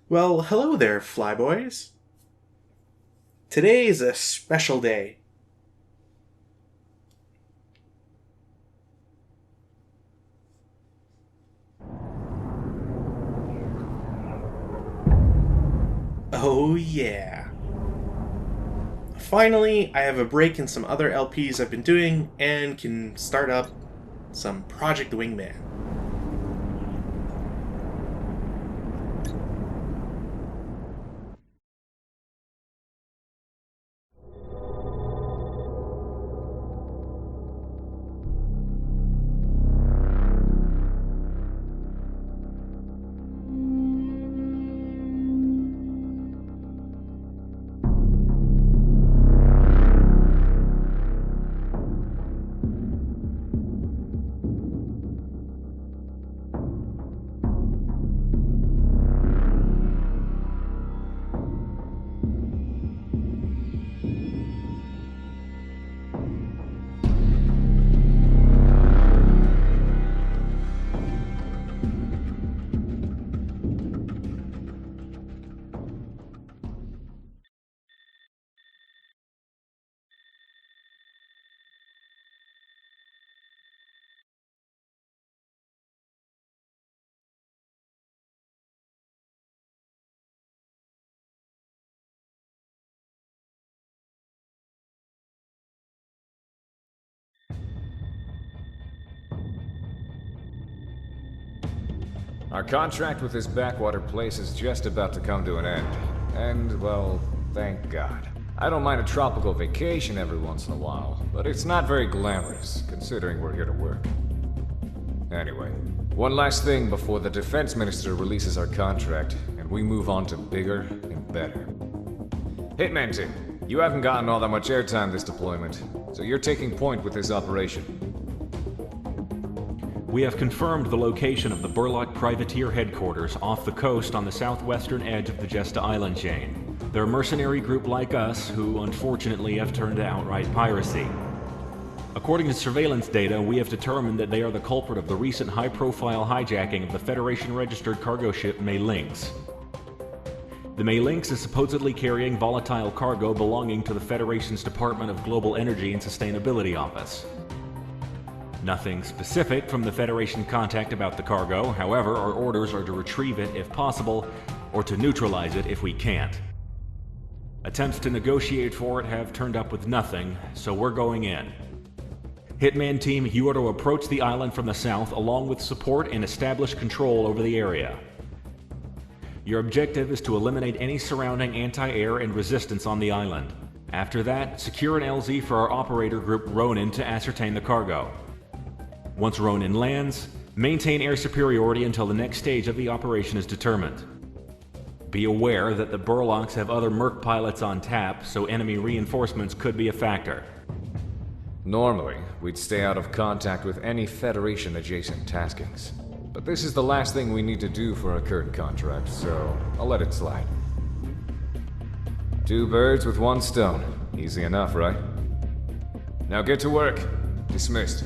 Well, hello there, Flyboys. Today is a special day. Oh, yeah. Finally, I have a break in some other LPs I've been doing and can start up some Project Wingman. Our contract with this backwater place is just about to come to an end. And, well, thank God. I don't mind a tropical vacation every once in a while, but it's not very glamorous, considering we're here to work. Anyway, one last thing before the defense minister releases our contract, and we move on to bigger and better. Hitman team, you haven't gotten all that much airtime this deployment, so you're taking point with this operation. We have confirmed the location of the Burlock Privateer headquarters off the coast on the southwestern edge of the Jesta Island chain. They're a mercenary group like us who unfortunately have turned to outright piracy. According to surveillance data, we have determined that they are the culprit of the recent high-profile hijacking of the Federation-registered cargo ship May Lynx. The May Lynx is supposedly carrying volatile cargo belonging to the Federation's Department of Global Energy and Sustainability Office. Nothing specific from the Federation contact about the cargo. However, our orders are to retrieve it if possible, or to neutralize it if we can't. Attempts to negotiate for it have turned up with nothing, so we're going in. Hitman team, you are to approach the island from the south along with support and establish control over the area. Your objective is to eliminate any surrounding anti-air and resistance on the island. After that, secure an LZ for our operator group Ronin to ascertain the cargo. Once Ronin lands, maintain air superiority until the next stage of the operation is determined. Be aware that the Burlocks have other Merc pilots on tap, so enemy reinforcements could be a factor. Normally, we'd stay out of contact with any Federation-adjacent taskings. But this is the last thing we need to do for our current contract, so I'll let it slide. Two birds with one stone. Easy enough, right? Now get to work. Dismissed.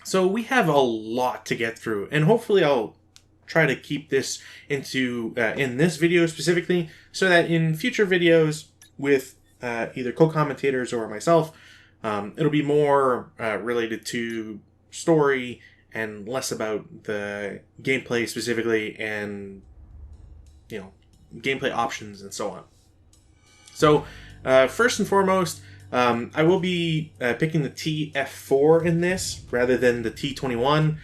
So we have a lot to get through, and hopefully I'll try to keep this in this video specifically, so that in future videos with either co-commentators or myself, it'll be more related to story and less about the gameplay specifically, and gameplay options and so on. So first and foremost, I will be picking the TF4 in this rather than the T21.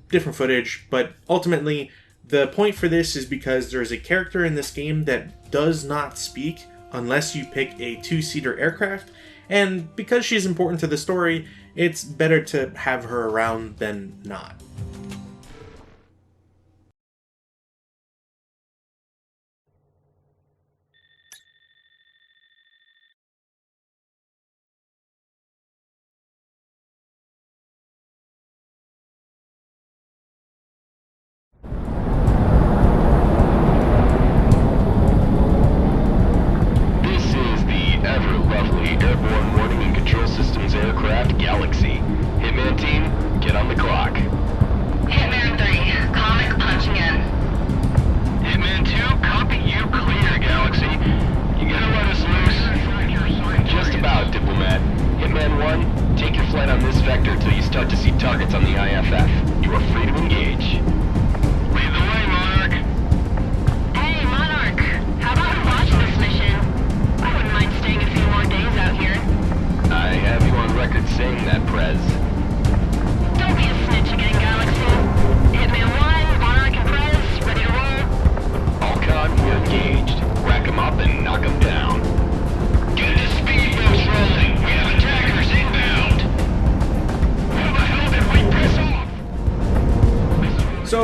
Different footage, but ultimately the point for this is because there is a character in this game that does not speak unless you pick a two-seater aircraft, and because she's important to the story, it's better to have her around than not.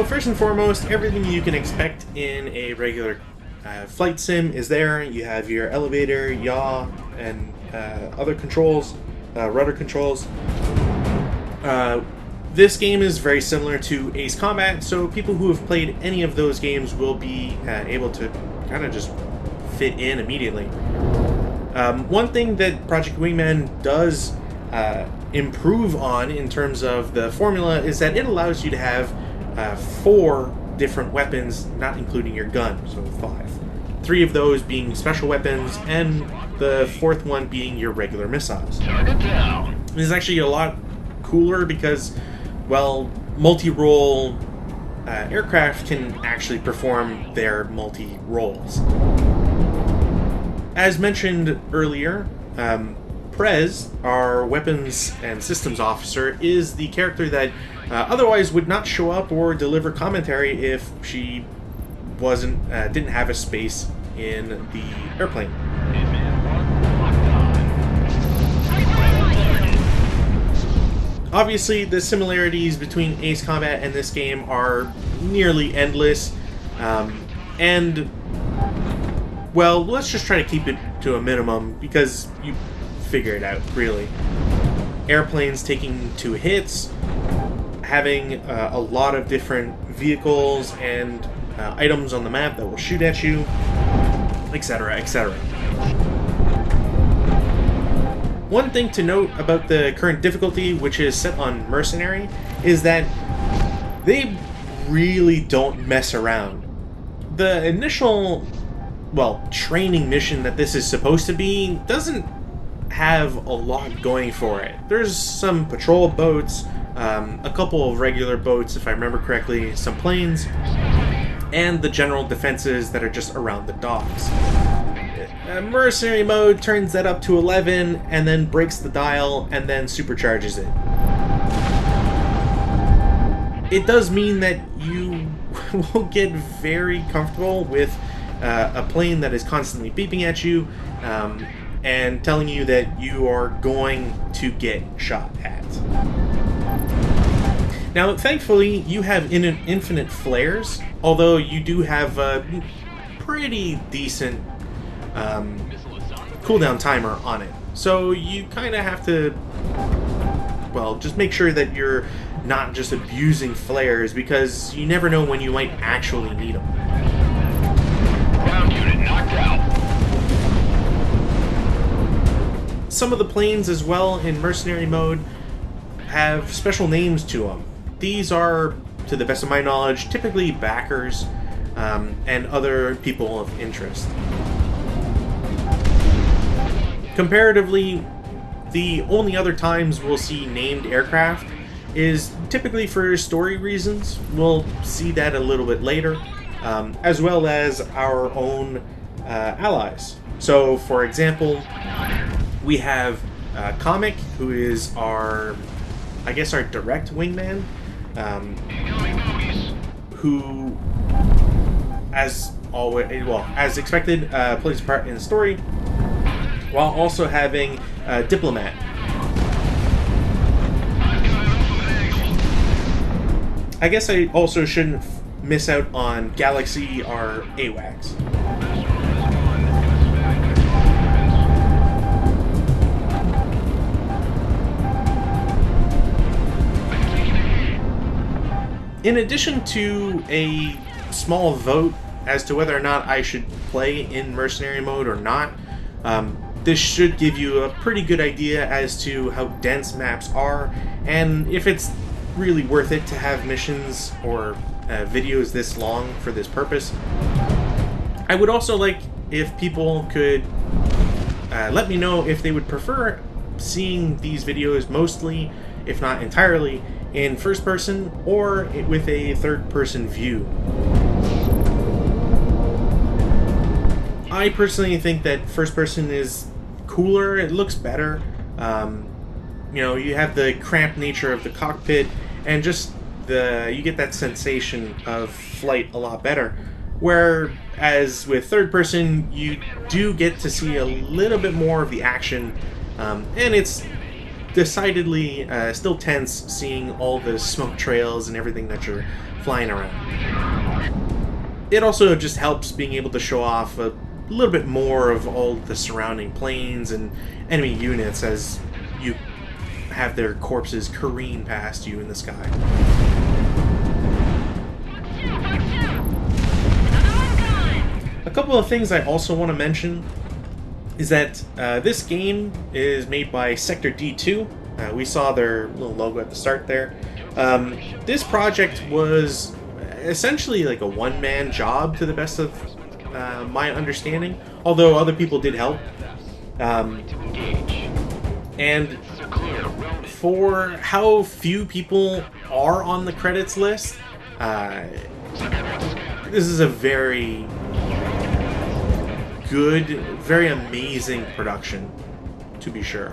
So first and foremost, everything you can expect in a regular flight sim is there. You have your elevator, yaw, and other controls, rudder controls. This game is very similar to Ace Combat, so people who have played any of those games will be able to kind of just fit in immediately. One thing that Project Wingman does improve on in terms of the formula is that it allows you to have 4 different weapons, not including your gun, so 5. 3 of those being special weapons, and the 4th one being your regular missiles. Target down. This is actually a lot cooler because, well, multi-role aircraft can actually perform their multi-roles. As mentioned earlier, Prez, our weapons and systems officer, is the character that otherwise would not show up or deliver commentary if she didn't have a space in the airplane. Obviously, the similarities between Ace Combat and this game are nearly endless, and well, let's just try to keep it to a minimum because you figure it out, really. Airplanes taking 2 hits, having a lot of different vehicles and items on the map that will shoot at you, etc., etc. One thing to note about the current difficulty, which is set on Mercenary, is that they really don't mess around. The initial, well, training mission that this is supposed to be doesn't have a lot going for it. There's some patrol boats, a couple of regular boats, if I remember correctly, some planes, and the general defenses that are just around the docks. Mercenary mode turns that up to 11 and then breaks the dial and then supercharges it. It does mean that you will get very comfortable with a plane that is constantly beeping at you and telling you that you are going to get shot at. Now, thankfully, you have infinite flares, although you do have a pretty decent cooldown timer on it. So you kind of have to, well, just make sure that you're not just abusing flares, because you never know when you might actually need them. Ground unit knocked out. Some of the planes as well in Mercenary mode have special names to them. These are, to the best of my knowledge, typically backers and other people of interest. Comparatively, the only other times we'll see named aircraft is typically for story reasons. We'll see that a little bit later, as well as our own allies. So, for example, we have Comic, who is our, I guess, our direct wingman, who, as always, well, as expected, plays a part in the story, while also having Diplomat. I guess I also shouldn't miss out on Galaxy, our AWACS. In addition to a small vote as to whether or not I should play in Mercenary mode or not, this should give you a pretty good idea as to how dense maps are, and if it's really worth it to have missions or videos this long for this purpose. I would also like if people could let me know if they would prefer seeing these videos mostly, if not entirely, in first person or with a third person view. I personally think that first person is cooler, it looks better. You know, you have the cramped nature of the cockpit, and just you get that sensation of flight a lot better. Whereas with third person, you do get to see a little bit more of the action, and it's decidedly still tense seeing all the smoke trails and everything that you're flying around. It also just helps being able to show off a little bit more of all the surrounding planes and enemy units as you have their corpses careen past you in the sky. A couple of things I also want to mention is that this game is made by Sector D2. We saw their little logo at the start there. This project was essentially like a one-man job to the best of my understanding, although other people did help. And for how few people are on the credits list, this is a very good, very amazing production, to be sure.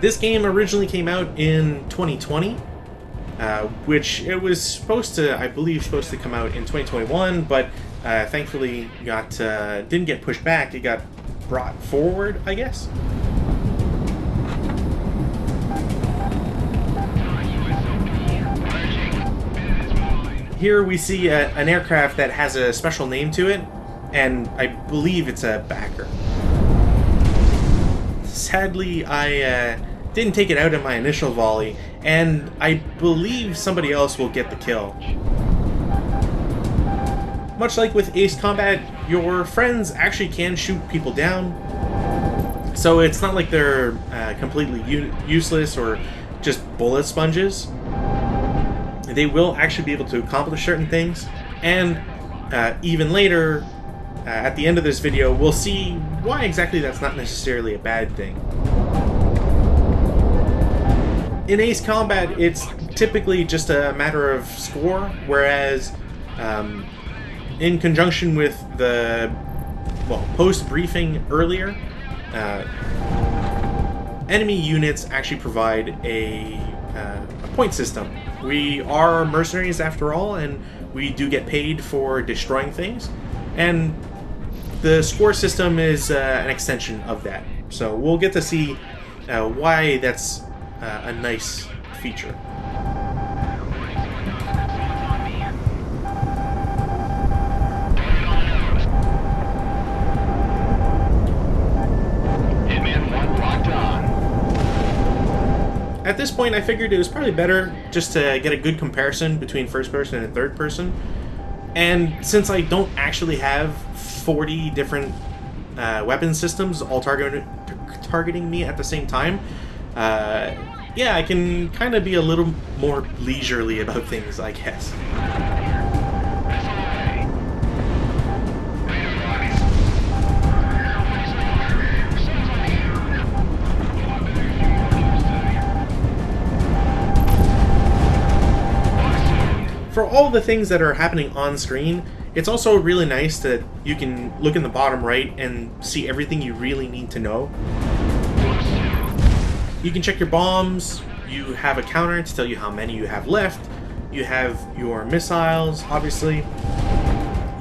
This game originally came out in 2020, which it was supposed to, I believe, supposed to come out in 2021, but thankfully didn't get pushed back. It got brought forward, I guess. Here we see an aircraft that has a special name to it, and I believe it's a backer. Sadly, I didn't take it out in my initial volley, and I believe somebody else will get the kill. Much like with Ace Combat, your friends actually can shoot people down, so it's not like they're completely useless or just bullet sponges. They will actually be able to accomplish certain things, and even later, at the end of this video, we'll see why exactly that's not necessarily a bad thing. In Ace Combat, it's typically just a matter of score, whereas in conjunction with the post-briefing earlier, enemy units actually provide a point system. We are mercenaries after all, and we do get paid for destroying things, and the score system is an extension of that. So we'll get to see why that's a nice feature. At this point, I figured it was probably better just to get a good comparison between first person and third person. And since I don't actually have 40 different weapon systems all targeting me at the same time, yeah, I can kind of be a little more leisurely about things, I guess. For all the things that are happening on screen, it's also really nice that you can look in the bottom right and see everything you really need to know. You can check your bombs, you have a counter to tell you how many you have left, you have your missiles, obviously.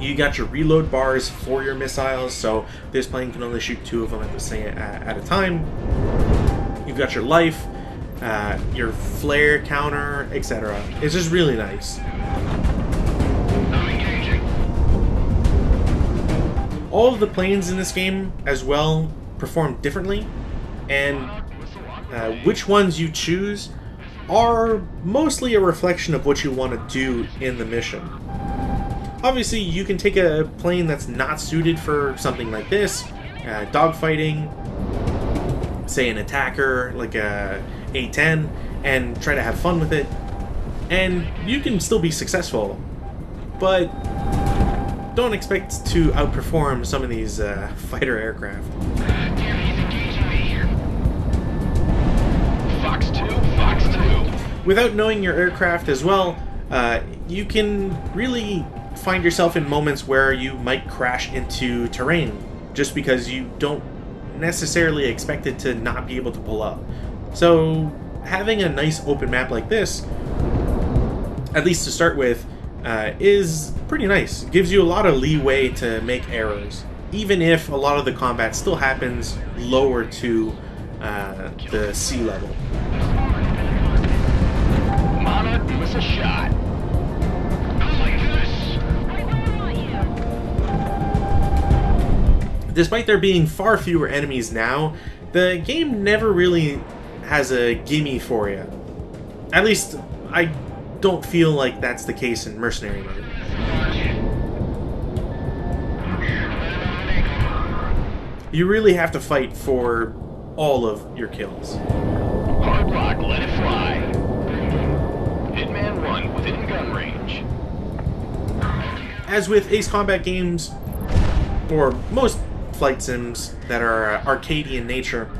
You got your reload bars for your missiles, so this plane can only shoot 2 of them at a time. You've got your life, your flare counter, etc. It's just really nice. All of the planes in this game as well perform differently, and which ones you choose are mostly a reflection of what you want to do in the mission. Obviously, you can take a plane that's not suited for something like this, dogfighting, say an attacker like a A-10, and try to have fun with it, and you can still be successful, but don't expect to outperform some of these fighter aircraft. Fox 2, Fox 2. Without knowing your aircraft as well, you can really find yourself in moments where you might crash into terrain just because you don't necessarily expect it to not be able to pull up. So having a nice open map like this, at least to start with, is pretty nice. It gives you a lot of leeway to make errors, even if a lot of the combat still happens lower to the sea level. Monarch, give us a shot. I like this. Despite there being far fewer enemies now, the game never really has a gimme for you. At least, I don't feel like that's the case in Mercenary mode. You really have to fight for all of your kills. Hard lock, let it fly. Hitman 1 within gun range. As with Ace Combat games, or most flight sims that are arcadey in nature,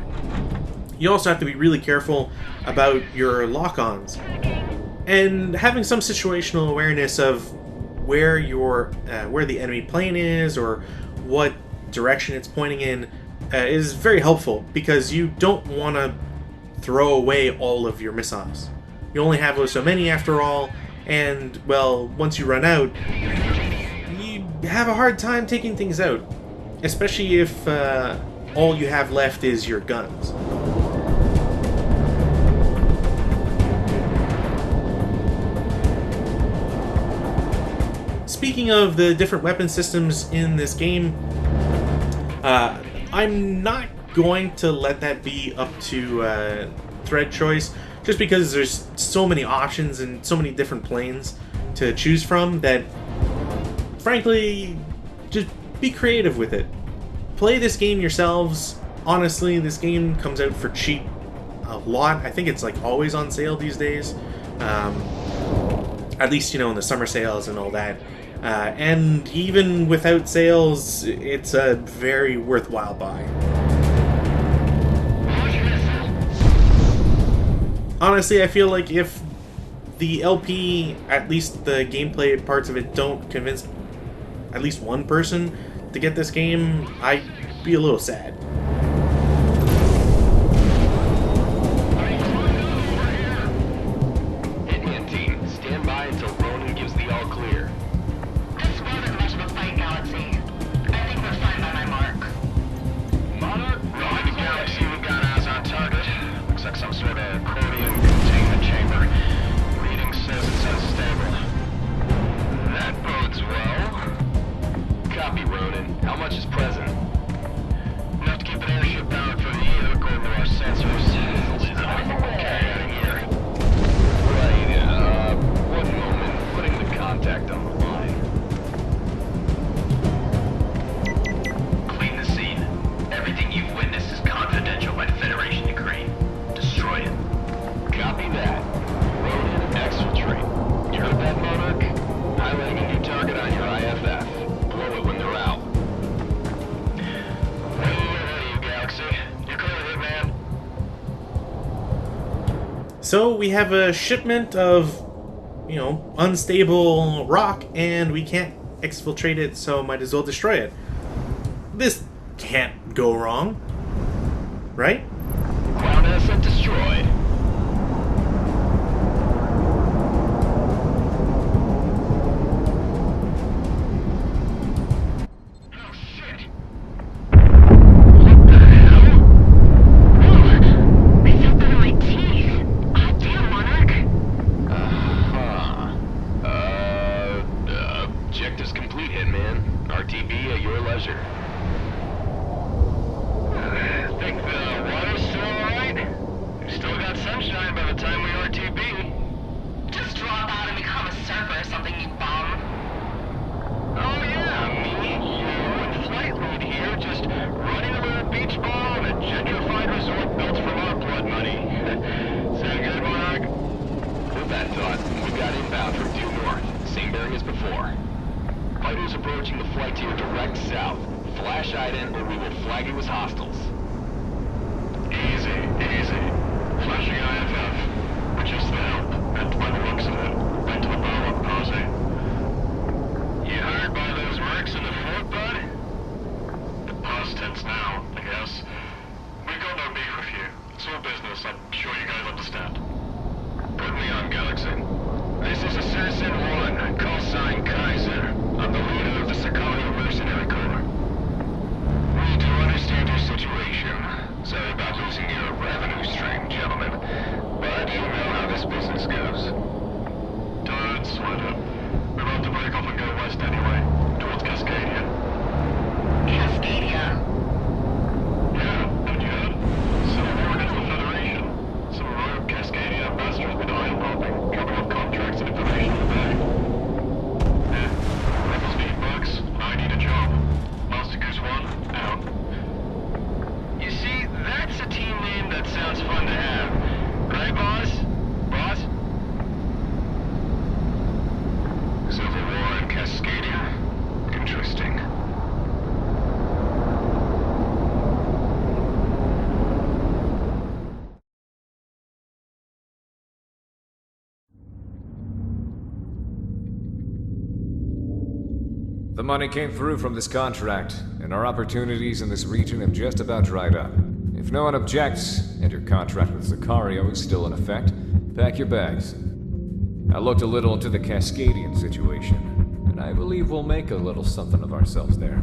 you also have to be really careful about your lock-ons. And having some situational awareness of where where the enemy plane is or what direction it's pointing in is very helpful, because you don't want to throw away all of your missiles. You only have so many after all, and well, once you run out, you have a hard time taking things out, especially if all you have left is your guns. Speaking of the different weapon systems in this game, I'm not going to let that be up to thread choice, just because there's so many options and so many different planes to choose from that, frankly, just be creative with it. Play this game yourselves. Honestly, this game comes out for cheap a lot. I think it's like always on sale these days. At least, in the summer sales and all that. And even without sales, it's a very worthwhile buy. Honestly, I feel like if the LP, at least the gameplay parts of it, don't convince at least one person to get this game, I'd be a little sad. Hitman team, stand by until Ronan gives the all clear. This wasn't much of a fight, Galaxy. I think we're fine by my mark. Monarch, Ronan Galaxy, we've got eyes on target. Looks like some sort of accordion containment chamber. Reading says it's unstable. That bodes well. Copy, Ronan. How much is present? Enough to keep an airship powered for the year, according to our sensors. There's nothing we can carry out of here. Right, one moment. Putting the contact on the line. Clean the scene. Everything you've witnessed is confidential by Federation decree. Destroy it. Copy that. Ronan, exfiltrate. You heard that, Monarch? Highlighting a new target on your IFF. Blow it when they're out. Way ahead of you, Galaxy. You're clear, Hitman. So we have a shipment of, unstable rock, and we can't exfiltrate it, so might as well destroy it. This can't go wrong, right? Ground asset destroyed. Oh shit! What the hell? I felt that in my teeth. Oh, damn, Monarch. Objectives complete, Hitman. RTB at your leisure. Think the water's still alright? We've still got sunshine by the time we RTB. Just drop out and become a surfer or something, you bum. Oh yeah, me, you, and Flight Lead here just running a little beach ball in a gentrified resort built from our blood money. Sound good, Monarch? Hold that thought. We've got inbound from due north. Same bearing as before. Fighters approaching the flight to your direct south. Flash ident or we will flag you as hostiles. Easy, easy. Flashing IFF. We're just the help, and by the looks of it, went to the Burlock posing. You hired by those mercs in the fort, bud? The past tense now, I guess. We've got no beef with you. It's all business, I'm sure you guys understand. Put me on, Galaxy. This is Assassin 1. Call sign here a revenue stream, gentlemen. But you know how this business goes. Don't sweat it. We're about to break off and go west anyway, towards Cascadia. Cascadia. Yeah, haven't you heard? Civil war against the Federation. Some rogue Cascadia ambassadors been iron popping, dropping off contracts and information in the bag. Yeah, rebels need bucks, I need a job. Master Goose 1, out. You see, that's a team name that sounds fun to have. Right, boss? Boss? Civil War in Cascadia. Interesting. The money came through from this contract, and our opportunities in this region have just about dried up. If no one objects, and your contract with Sicario is still in effect, pack your bags. I looked a little into the Cascadian situation, and I believe we'll make a little something of ourselves there.